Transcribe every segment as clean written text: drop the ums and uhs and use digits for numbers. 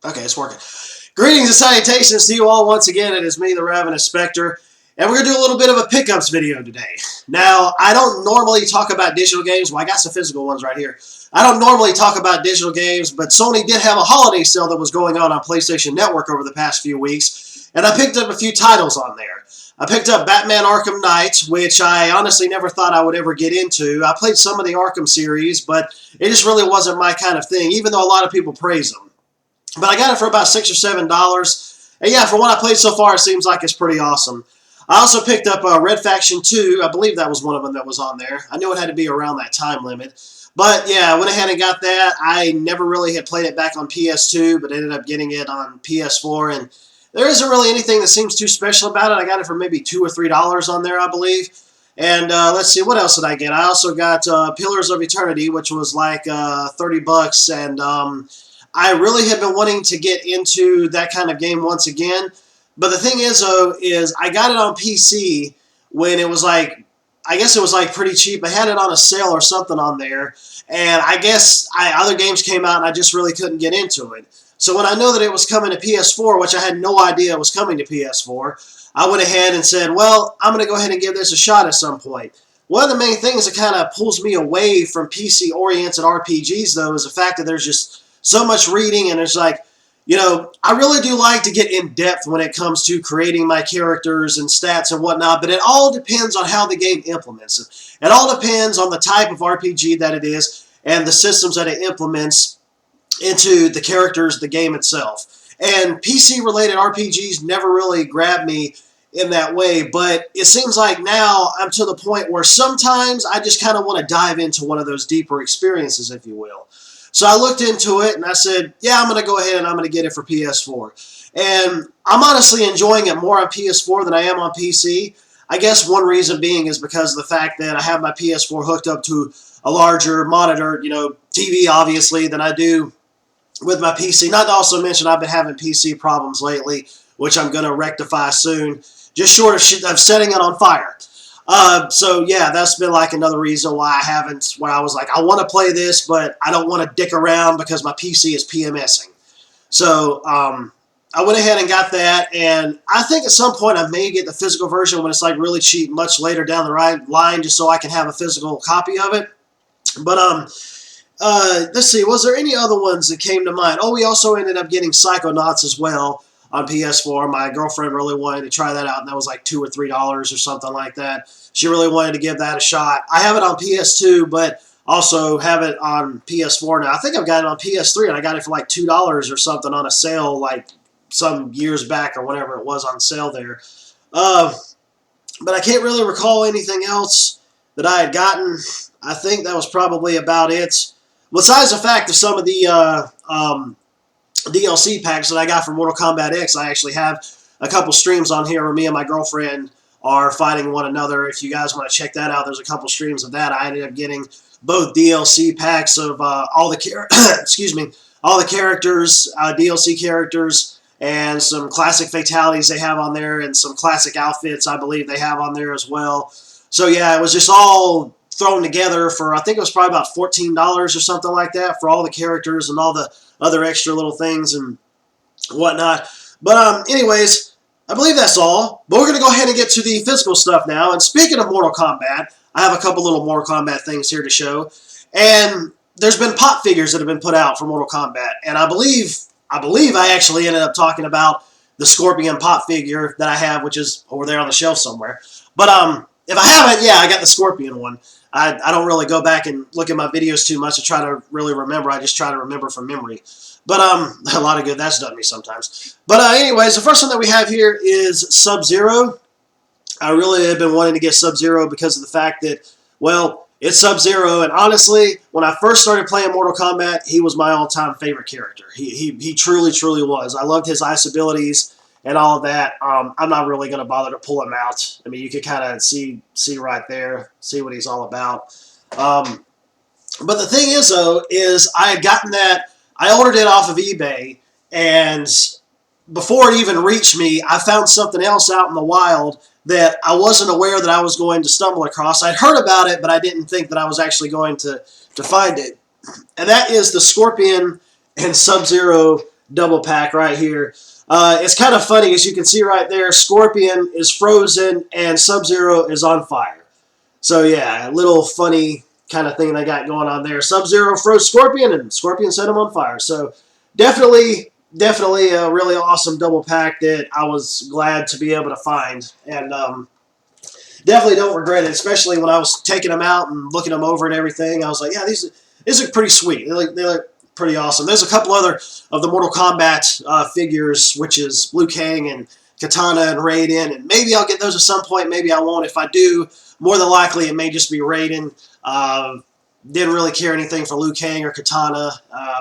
Okay, it's working. Greetings and salutations to you all once again. It is me, the Ravenous Spectre, and we're going to do a little bit of a pickups video today. Now, I don't normally talk about digital games. Well, I got some physical ones right here. I don't normally talk about digital games, but Sony did have a holiday sale that was going on PlayStation Network over the past few weeks, and I picked up a few titles on there. I picked up Batman Arkham Knight, which I honestly never thought I would ever get into. I played some of the Arkham series, but it just really wasn't my kind of thing, even though a lot of people praise them. But I got it for about $6 or $7. And yeah, for what I played so far, it seems like it's pretty awesome. I also picked up Red Faction 2. I believe that was one of them that was on there. I knew it had to be around that time limit. But yeah, I went ahead and got that. I never really had played it back on PS2, but ended up getting it on PS4. And there isn't really anything that seems too special about it. I got it for maybe $2 or $3 on there, I believe. And let's see, what else did I get? I also got Pillars of Eternity, which was like $30. And I really have been wanting to get into that kind of game once again. But the thing is, though, is I got it on PC when it was like, I guess it was like pretty cheap. I had it on a sale or something on there. And I guess other games came out and I just really couldn't get into it. So when I know that it was coming to PS4, which I had no idea it was coming to PS4, I went ahead and said, well, I'm going to go ahead and give this a shot at some point. One of the main things that kind of pulls me away from PC-oriented RPGs, though, is the fact that there's just so much reading, and it's like, you know, I really do like to get in depth when it comes to creating my characters and stats and whatnot, but it all depends on how the game implements it. It all depends on the type of RPG that it is and the systems that it implements into the characters, the game itself. And PC-related RPGs never really grabbed me in that way, but it seems like now I'm to the point where sometimes I just kind of want to dive into one of those deeper experiences, if you will. So I looked into it and I said, yeah, I'm going to go ahead and I'm going to get it for PS4. And I'm honestly enjoying it more on PS4 than I am on PC. I guess one reason being is because of the fact that I have my PS4 hooked up to a larger monitor, you know, TV obviously, than I do with my PC. Not to also mention I've been having PC problems lately, which I'm going to rectify soon, just short of setting it on fire. So yeah, that's been like another reason why I haven't, where I was like, I want to play this, but I don't want to dick around because my PC is PMSing. So, I went ahead and got that, and I think at some point I may get the physical version when it's like really cheap, much later down the line, just so I can have a physical copy of it. But, let's see, was there any other ones that came to mind? Oh, we also ended up getting Psychonauts as well on PS4. My girlfriend really wanted to try that out, and that was like $2 or $3 or something like that. She really wanted to give that a shot. I have it on PS2, but also have it on PS4 now. I think I've got it on PS3, and I got it for like $2 or something on a sale like some years back or whenever it was on sale there. But I can't really recall anything else that I had gotten. I think that was probably about it. Besides the fact of some of the DLC packs that I got from Mortal Kombat X, I actually have a couple streams on here where me and my girlfriend are fighting one another. If you guys want to check that out, there's a couple streams of that. I ended up getting both DLC packs of all the excuse me, all the characters, DLC characters, and some classic fatalities they have on there, and some classic outfits I believe they have on there as well. So yeah, it was just all thrown together for, I think it was probably about $14 or something like that for all the characters and all the other extra little things and whatnot. But anyways, I believe that's all. But we're going to go ahead and get to the physical stuff now. And speaking of Mortal Kombat, I have a couple little Mortal Kombat things here to show. And there's been pop figures that have been put out for Mortal Kombat. And I believe I actually ended up talking about the Scorpion pop figure that I have, which is over there on the shelf somewhere. But if I haven't, yeah, I got the Scorpion one. I don't really go back and look at my videos too much to try to really remember. I just try to remember from memory. But a lot of good that's done me sometimes. But anyways, the first one that we have here is Sub-Zero. I really have been wanting to get Sub-Zero because of the fact that, well, it's Sub-Zero, and honestly, when I first started playing Mortal Kombat, he was my all-time favorite character. He truly, truly was. I loved his ice abilities and all of that. I'm not really going to bother to pull him out. I mean, you can kind of see right there, see what he's all about. But the thing is, though, is I had gotten that, I ordered it off of eBay, and before it even reached me, I found something else out in the wild that I wasn't aware that I was going to stumble across. I'd heard about it, but I didn't think that I was actually going to find it. And that is the Scorpion and Sub-Zero double pack right here. It's kind of funny, as you can see right there, Scorpion is frozen and Sub-Zero is on fire. So yeah, a little funny kind of thing they got going on there. Sub-Zero froze Scorpion and Scorpion set him on fire. So definitely a really awesome double pack that I was glad to be able to find. And definitely don't regret it, especially when I was taking them out and looking them over and everything. I was like, yeah, these are pretty sweet. They look pretty awesome. There's a couple other of the Mortal Kombat figures, which is Liu Kang and Katana and Raiden, and maybe I'll get those at some point. Maybe I won't. If I do, more than likely it may just be Raiden. Didn't really care anything for Liu Kang or Katana,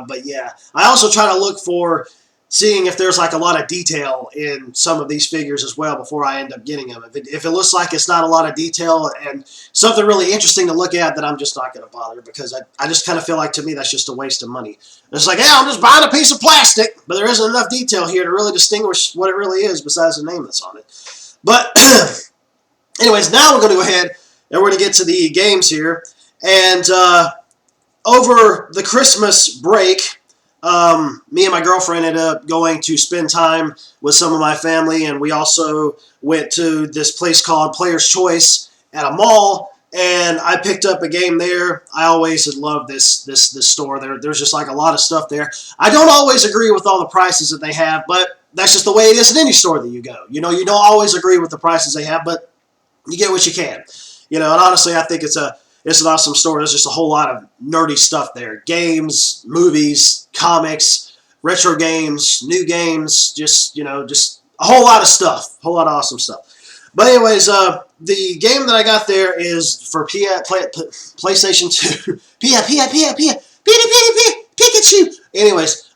but yeah. I also try to look for seeing if there's like a lot of detail in some of these figures as well before I end up getting them. If it looks like it's not a lot of detail and something really interesting to look at, then I'm just not going to bother, because I just kind of feel like, to me, that's just a waste of money. It's like, hey, I'm just buying a piece of plastic, but there isn't enough detail here to really distinguish what it really is besides the name that's on it. But anyways, now we're going to go ahead and we're going to get to the games here. And over the Christmas break, me and my girlfriend ended up going to spend time with some of my family, and we also went to this place called Player's Choice at a mall, and I picked up a game there. I always had loved this store. There's just like a lot of stuff there. I don't always agree with all the prices that they have, but that's just the way it is in any store that you go. You know, you don't always agree with the prices they have, but you get what you can. You know, and honestly, I think it's an awesome store. There's just a whole lot of nerdy stuff there. Games, movies, comics, retro games, new games, just a whole lot of stuff. A whole lot of awesome stuff. But anyways, the game that I got there is for PlayStation 2. Pikachu! Anyways,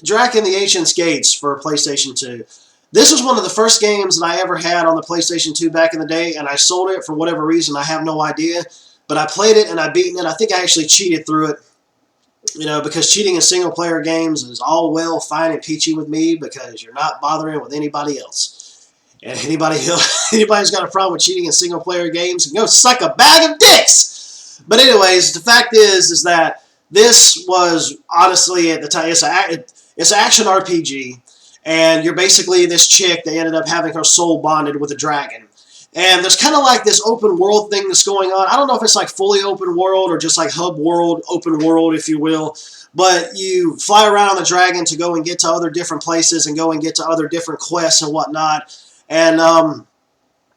Draken the Ancient Skates for PlayStation 2. This was one of the first games that I ever had on the PlayStation 2 back in the day, and I sold it for whatever reason. I have no idea. But I played it, and I beaten it. I think I actually cheated through it, you know, because cheating in single-player games is all well, fine, and peachy with me, because you're not bothering with anybody else. And anybody's got a problem with cheating in single-player games, can go suck a bag of dicks! But anyways, the fact is that this was, honestly, at the time, it's an action RPG, and you're basically this chick that ended up having her soul bonded with a dragon. And there's kind of like this open world thing that's going on. I don't know if it's like fully open world or just like hub world, open world, if you will. But you fly around on the dragon to go and get to other different places and go and get to other different quests and whatnot. And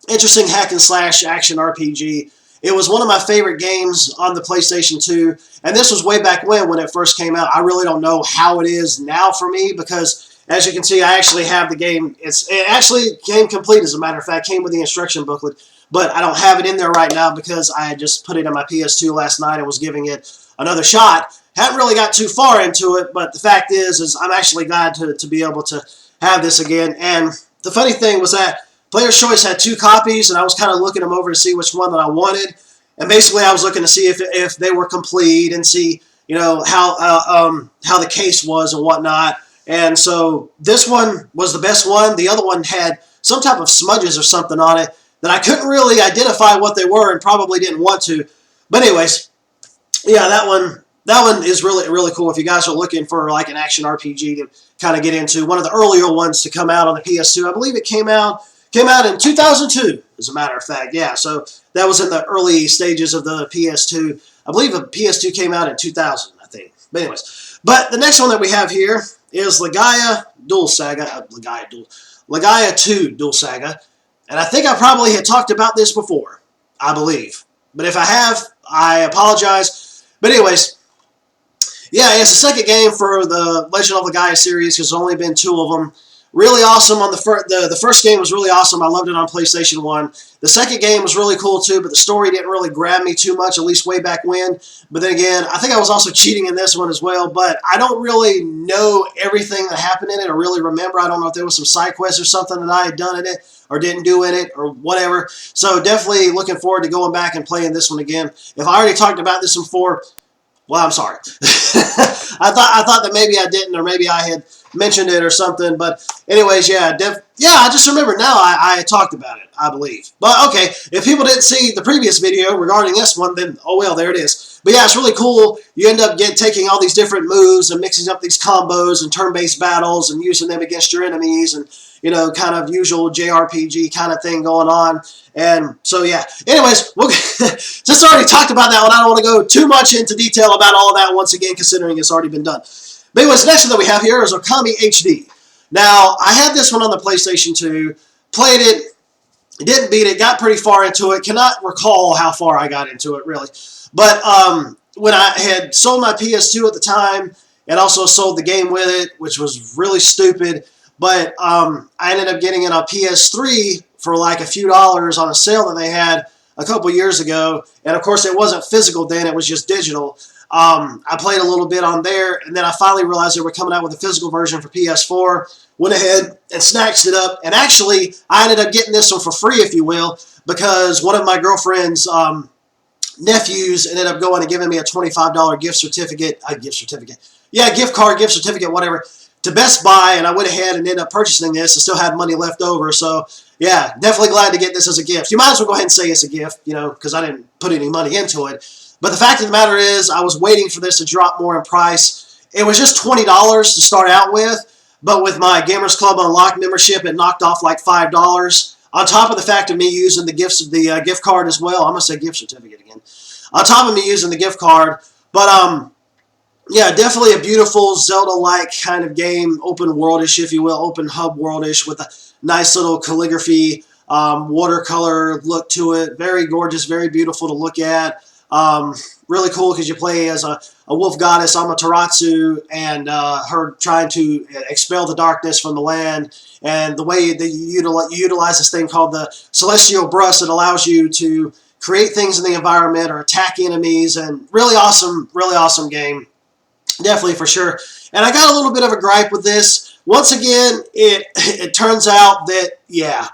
interesting hack and slash action RPG. It was one of my favorite games on the PlayStation 2. And this was way back when it first came out. I really don't know how it is now for me, because as you can see, I actually have the game. It actually came complete, as a matter of fact. Came with the instruction booklet. But I don't have it in there right now because I had just put it on my PS2 last night and was giving it another shot. Haven't really got too far into it, but the fact is I'm actually glad to be able to have this again. And the funny thing was that Player's Choice had 2 copies, and I was kind of looking them over to see which one that I wanted. And basically I was looking to see if they were complete and see, you know, how the case was and whatnot. And so this one was the best one. The other one had some type of smudges or something on it that I couldn't really identify what they were and probably didn't want to. But anyways, yeah, that one is really cool if you guys are looking for like an action RPG to kind of get into. One of the earlier ones to come out on the PS2. I believe it came out in 2002, as a matter of fact. Yeah, so that was in the early stages of the PS2. I believe the PS2 came out in 2000, I think. But anyways, but the next one that we have here is Legaia Duel Saga, Legaia 2 Duel Saga, and I think I probably had talked about this before, I believe. But if I have, I apologize. But anyways, yeah, it's the second game for the Legend of Legaia series, because there's only been 2 of them. Really awesome on the first game was really awesome. I loved it on PlayStation 1. The second game was really cool too, but the story didn't really grab me too much, at least way back when. But then again, I think I was also cheating in this one as well, but I don't really know everything that happened in it or really remember. I don't know if there was some side quests or something that I had done in it or didn't do in it or whatever. So definitely looking forward to going back and playing this one again. If I already talked about this one before, Well, I'm sorry. I thought that maybe I didn't, or maybe I had mentioned it or something. But anyways, yeah, I just remember now I talked about it, I believe. But okay, if people didn't see the previous video regarding this one, then oh well, there it is. But yeah, it's really cool. You end up taking all these different moves and mixing up these combos and turn-based battles and using them against your enemies and, you know, kind of usual JRPG kind of thing going on. And so, yeah. Anyways, since I already talked about that one, I don't want to go too much into detail about all of that once again, considering it's already been done. But anyways, the next one that we have here is Okami HD. Now, I had this one on the PlayStation 2, played it, didn't beat it, got pretty far into it, cannot recall how far I got into it, really. But when I had sold my PS2 at the time, and also sold the game with it, which was really stupid, but I ended up getting it on PS3 for like a few dollars on a sale that they had a couple years ago. And of course, it wasn't physical then, it was just digital. I played a little bit on there, and then I finally realized they were coming out with a physical version for PS4. Went ahead and snatched it up, and actually, I ended up getting this one for free, if you will, because one of my girlfriend's nephews ended up going and giving me a $25 gift certificate, gift certificate, whatever, to Best Buy, and I went ahead and ended up purchasing this and still had money left over. So, yeah, definitely glad to get this as a gift. You might as well go ahead and say it's a gift, you know, because I didn't put any money into it. But the fact of the matter is, I was waiting for this to drop more in price. It was just $20 to start out with, but with my Gamers Club Unlocked membership, it knocked off like $5. On top of the fact of me using the gift card as well. I'm going to say gift certificate again. On top of me using the gift card. But, yeah, definitely a beautiful Zelda-like kind of game. Open world-ish, if you will. Open hub world-ish with a nice little calligraphy, watercolor look to it. Very gorgeous, very beautiful to look at. Really cool because you play as a wolf goddess, Amaterasu, and her trying to expel the darkness from the land. And the way that you utilize this thing called the Celestial Brush, it allows you to create things in the environment or attack enemies. And really awesome game. Definitely, for sure. And I got a little bit of a gripe with this. Once again, it turns out that, yeah,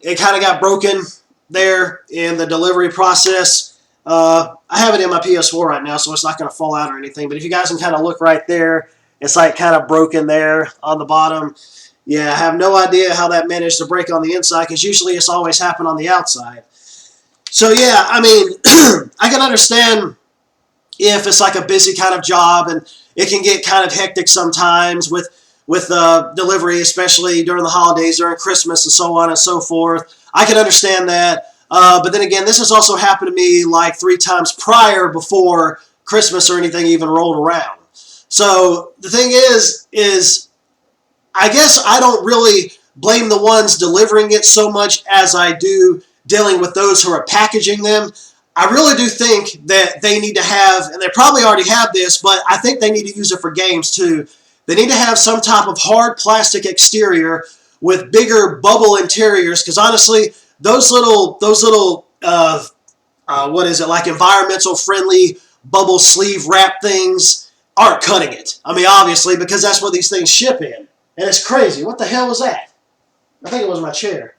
it kind of got broken there in the delivery process. I have it in my PS4 right now, so it's not going to fall out or anything. But if you guys can kind of look right there, it's like kind of broken there on the bottom. Yeah, I have no idea how that managed to break on the inside, because usually it's always happened on the outside. So, yeah, I mean, I can understand if it's like a busy kind of job, and it can get kind of hectic sometimes with delivery, especially during the holidays, during Christmas, and so on and so forth. I can understand that. But then again, this has also happened to me like 3 times prior before Christmas or anything even rolled around. So the thing is I guess I don't really blame the ones delivering it so much as I do dealing with those who are packaging them. I really do think that they need to have, and they probably already have this, but I think they need to use it for games too. They need to have some type of hard plastic exterior with bigger bubble interiors, because honestly, those little what is it, like environmental friendly bubble sleeve wrap things aren't cutting it. I mean, obviously, because that's what these things ship in. And it's crazy. What the hell was that? I think it was my chair.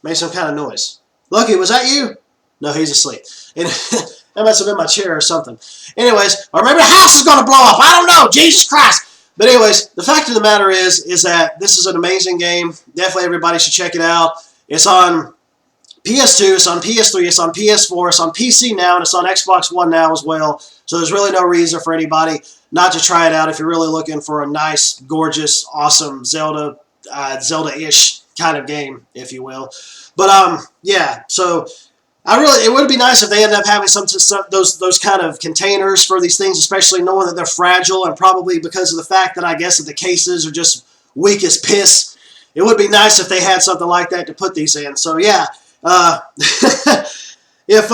Made some kind of noise. Lucky, was that you? No, he's asleep. And that must have been my chair or something. Anyways, or maybe the house is going to blow up. I don't know. Jesus Christ. But anyways, the fact of the matter is that this is an amazing game. Definitely everybody should check it out. It's on PS2, it's on PS3, it's on PS4, it's on PC now, and it's on Xbox One now as well. So there's really no reason for anybody not to try it out if you're really looking for a nice, gorgeous, awesome Zelda-ish kind of game, if you will. But yeah, so it would be nice if they ended up having those kind of containers for these things, especially knowing that they're fragile, and probably because of the fact that I guess that the cases are just weak as piss. It would be nice if they had something like that to put these in. So yeah, if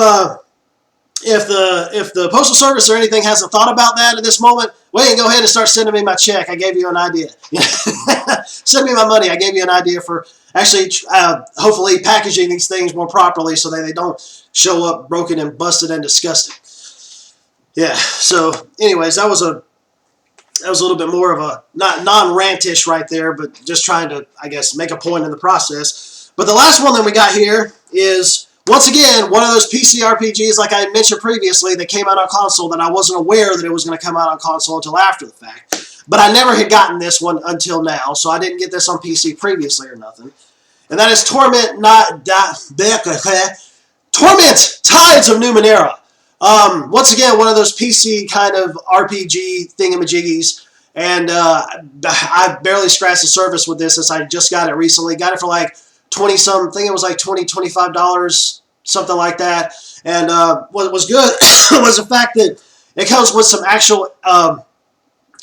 the Postal Service or anything hasn't thought about that at this moment, well, you can go ahead and start sending me my check. I gave you an idea. Send me my money. I gave you an idea for actually, hopefully, packaging these things more properly so that they don't show up broken and busted and disgusting. Yeah. So, anyways, that was a little bit more of a non-rantish right there, but just trying to, I guess, make a point in the process. But the last one that we got here is once again, one of those PC RPGs, like I mentioned previously, that came out on console that I wasn't aware that it was going to come out on console until after the fact. But I never had gotten this one until now, so I didn't get this on PC previously or nothing. And that is Torment Tides of Numenera. Once again, one of those PC kind of RPG thingamajiggies. And I barely scratched the surface with this since I just got it recently. Got it for like 20-some, I think it was like $20, $25, something like that. And what was good was the fact that it comes with some actual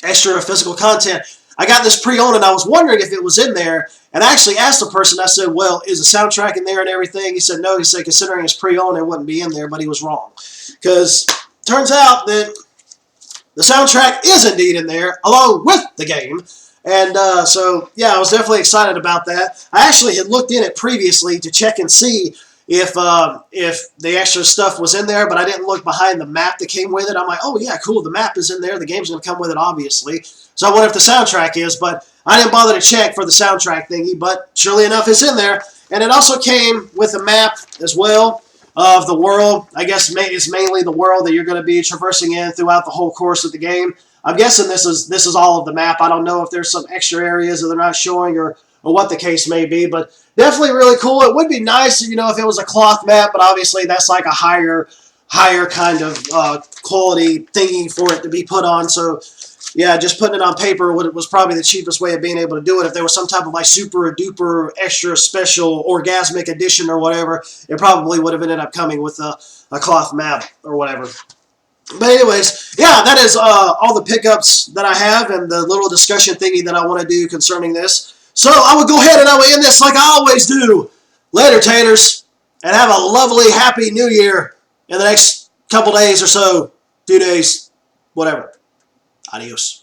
extra physical content. I got this pre-owned and I was wondering if it was in there. And I actually asked the person, I said, well, is the soundtrack in there and everything? He said, no. He said, considering it's pre-owned, it wouldn't be in there, but he was wrong. Because turns out that the soundtrack is indeed in there, along with the game. And so, yeah, I was definitely excited about that. I actually had looked in it previously to check and see if the extra stuff was in there, but I didn't look behind the map that came with it. I'm like, oh, yeah, cool, the map is in there. The game's going to come with it, obviously. So I wonder if the soundtrack is, but I didn't bother to check for the soundtrack thingy, but surely enough, it's in there. And it also came with a map as well of the world. I guess it's mainly the world that you're going to be traversing in throughout the whole course of the game. I'm guessing this is all of the map. I don't know if there's some extra areas that they're not showing or what the case may be, but definitely really cool. It would be nice, you know, if it was a cloth map, but obviously that's like a higher kind of quality thingy for it to be put on. So yeah, just putting it on paper was probably the cheapest way of being able to do it. If there was some type of like super duper extra special orgasmic edition or whatever, it probably would have ended up coming with a cloth map or whatever. But anyways, yeah, that is all the pickups that I have and the little discussion thingy that I want to do concerning this. So I will go ahead and I will end this like I always do. Later, taters, and have a lovely, happy New Year in the next couple days or so, 2 days, whatever. Adios.